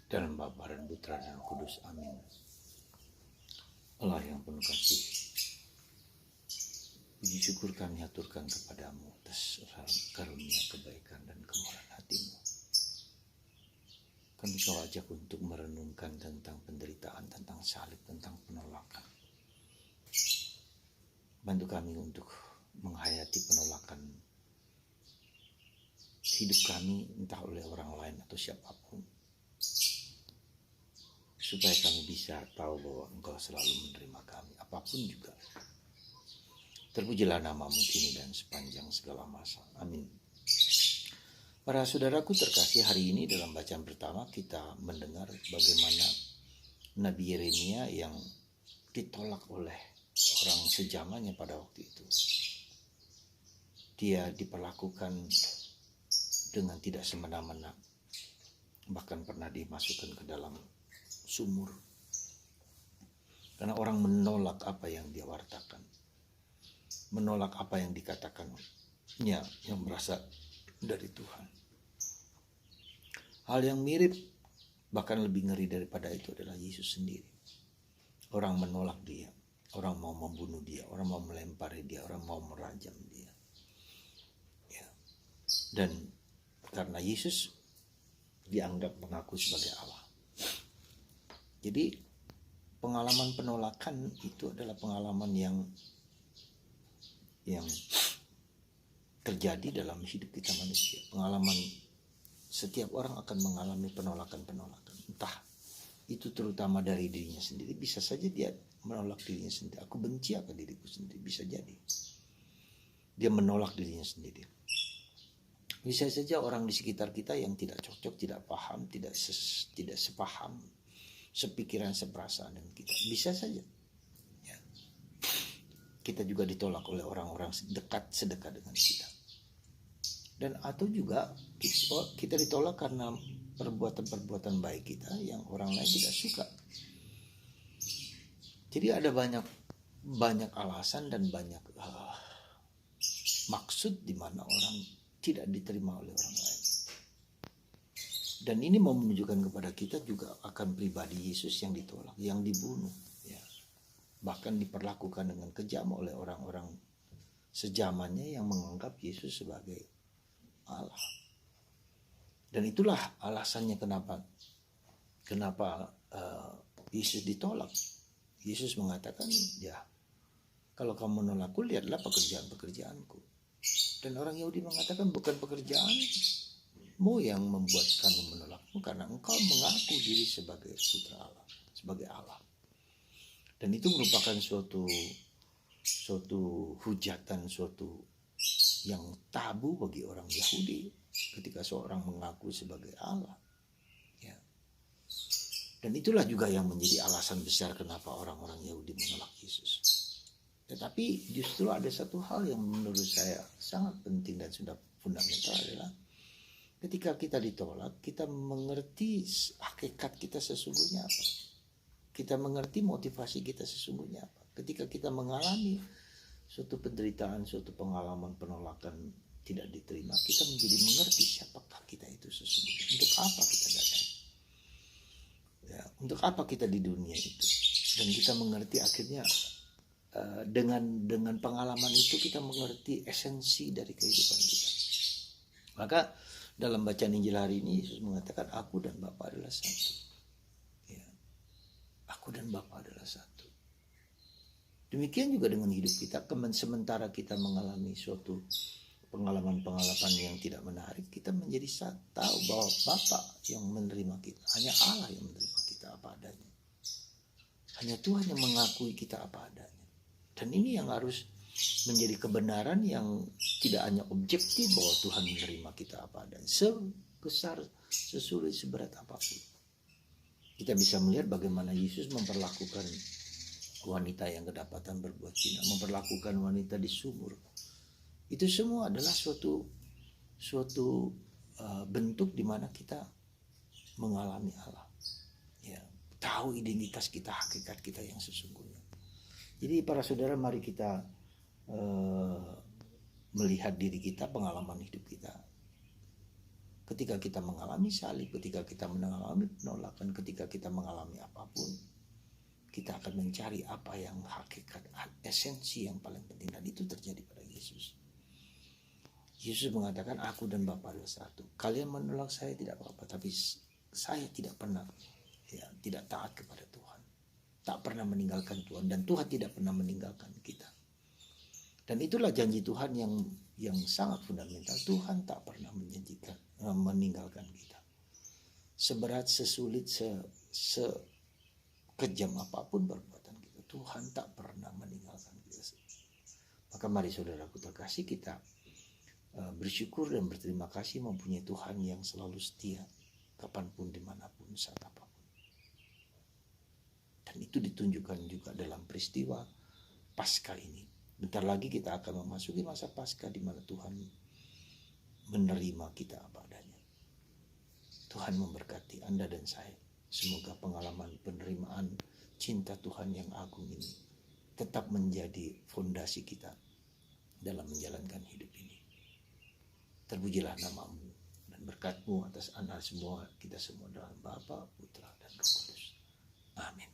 Dalam Bapa dan Putra dan Roh Kudus. Amin. Allah yang penuh kasih, puji syukur kami aturkan kepadamu atas karunia kebaikan dan kemurahan hatimu. Kami kau ajak untuk merenungkan tentang penderitaan, tentang salib, tentang penolakan. Bantu kami untuk menghayati penolakan hidup kami, entah oleh orang lain atau siapapun, supaya kami bisa tahu bahwa Engkau selalu menerima kami, apapun juga. Terpujilah namamu kini dan sepanjang segala masa. Amin. Para saudaraku terkasih, hari ini dalam bacaan pertama kita mendengar bagaimana Nabi Yeremia yang ditolak oleh orang sejamannya pada waktu itu. Dia diperlakukan dengan tidak semena-mena, bahkan pernah dimasukkan ke dalam sumur karena orang menolak apa yang dia wartakan, menolak apa yang dikatakannya yang berasal dari Tuhan. Hal yang mirip, bahkan lebih ngeri daripada itu adalah Yesus sendiri. Orang menolak dia, orang mau membunuh dia, orang mau melempari dia, orang mau merajam dia. Ya. Dan karena Yesus dianggap mengaku sebagai Allah. Jadi pengalaman penolakan itu adalah pengalaman yang terjadi dalam hidup kita manusia. Pengalaman setiap orang akan mengalami penolakan-penolakan. Entah itu terutama dari dirinya sendiri, bisa saja dia menolak dirinya sendiri. Aku benci akan diriku sendiri, bisa jadi. Dia menolak dirinya sendiri. Bisa saja orang di sekitar kita yang tidak cocok, tidak paham, tidak sepaham, sepikiran, seperasaan dengan kita. Bisa saja. Ya. Kita juga ditolak oleh orang-orang sedekat dengan kita. Dan atau juga kita ditolak karena perbuatan-perbuatan baik kita yang orang lain tidak suka. Jadi ada banyak alasan dan banyak maksud di mana orang tidak diterima oleh orang lain. Dan ini mau menunjukkan kepada kita juga akan pribadi Yesus yang ditolak, yang dibunuh, ya. Bahkan diperlakukan dengan kejam oleh orang-orang sejamannya yang menganggap Yesus sebagai Allah. Dan itulah alasannya kenapa Yesus ditolak. Yesus mengatakan, ya, kalau kamu menolakku, lihatlah pekerjaan-pekerjaanku. Dan orang Yahudi mengatakan, bukan pekerjaanmu yang membuat kami menolakmu, karena engkau mengaku diri sebagai putra Allah, sebagai Allah. Dan itu merupakan suatu hujatan, suatu yang tabu bagi orang Yahudi ketika seorang mengaku sebagai Allah. Ya. Dan itulah juga yang menjadi alasan besar kenapa orang-orang Yahudi menolak Yesus. Tetapi justru ada satu hal yang menurut saya sangat penting dan sudah fundamental adalah ketika kita ditolak, kita mengerti hakikat kita sesungguhnya apa. Kita mengerti motivasi kita sesungguhnya apa. Ketika kita mengalami suatu penderitaan, suatu pengalaman penolakan tidak diterima, kita menjadi mengerti siapakah kita itu sesungguhnya. Untuk apa kita datang? Ya, untuk apa kita di dunia itu? Dan kita mengerti akhirnya dengan pengalaman itu kita mengerti esensi dari kehidupan kita. Maka dalam bacaan Injil hari ini Yesus mengatakan, aku dan Bapa adalah satu. Ya, aku dan Bapa adalah satu. Demikian juga dengan hidup kita, sementara kita mengalami suatu pengalaman-pengalaman yang tidak menarik, kita menjadi tahu bahwa Bapa yang menerima kita, hanya Allah yang menerima kita apa adanya. Hanya Tuhan yang mengakui kita apa adanya. Dan ini yang harus menjadi kebenaran yang tidak hanya objektif bahwa Tuhan menerima kita apa adanya. Sebesar, sesulit, seberat apapun. Kita bisa melihat bagaimana Yesus memperlakukan wanita yang kedapatan berbuat zina, memperlakukan wanita di sumur. Itu semua adalah suatu bentuk di mana kita mengalami Allah. Ya, tahu identitas kita, hakikat kita yang sesungguhnya. Jadi para saudara, mari kita melihat diri kita, pengalaman hidup kita. Ketika kita mengalami salib, ketika kita mengalami penolakan, ketika kita mengalami apapun, kita akan mencari apa yang hakikat, esensi yang paling penting. Dan itu terjadi pada Yesus. Yesus mengatakan, aku dan Bapa adalah satu. Kalian menolak saya tidak apa-apa, tapi saya tidak pernah tidak taat kepada Tuhan. Tak pernah meninggalkan Tuhan, dan Tuhan tidak pernah meninggalkan kita. Dan itulah janji Tuhan yang sangat fundamental. Tuhan tak pernah meninggalkan kita. Seberat, sesulit, sekejam apapun perbuatan kita, Tuhan tak pernah meninggalkan kita. Maka mari saudaraku terkasih, kita bersyukur dan berterima kasih mempunyai Tuhan yang selalu setia, kapanpun, dimanapun, saat apapun. Dan itu ditunjukkan juga dalam peristiwa Paskah ini. Bentar lagi kita akan memasuki masa Paskah di mana Tuhan menerima kita apa adanya. Tuhan memberkati Anda dan saya. Semoga pengalaman penerimaan cinta Tuhan yang agung ini tetap menjadi fondasi kita dalam menjalankan hidup ini. Terpujilah nama-Mu dan berkat-Mu atas anak semua, kita semua dalam Bapa, Putra, dan Roh Kudus. Amin.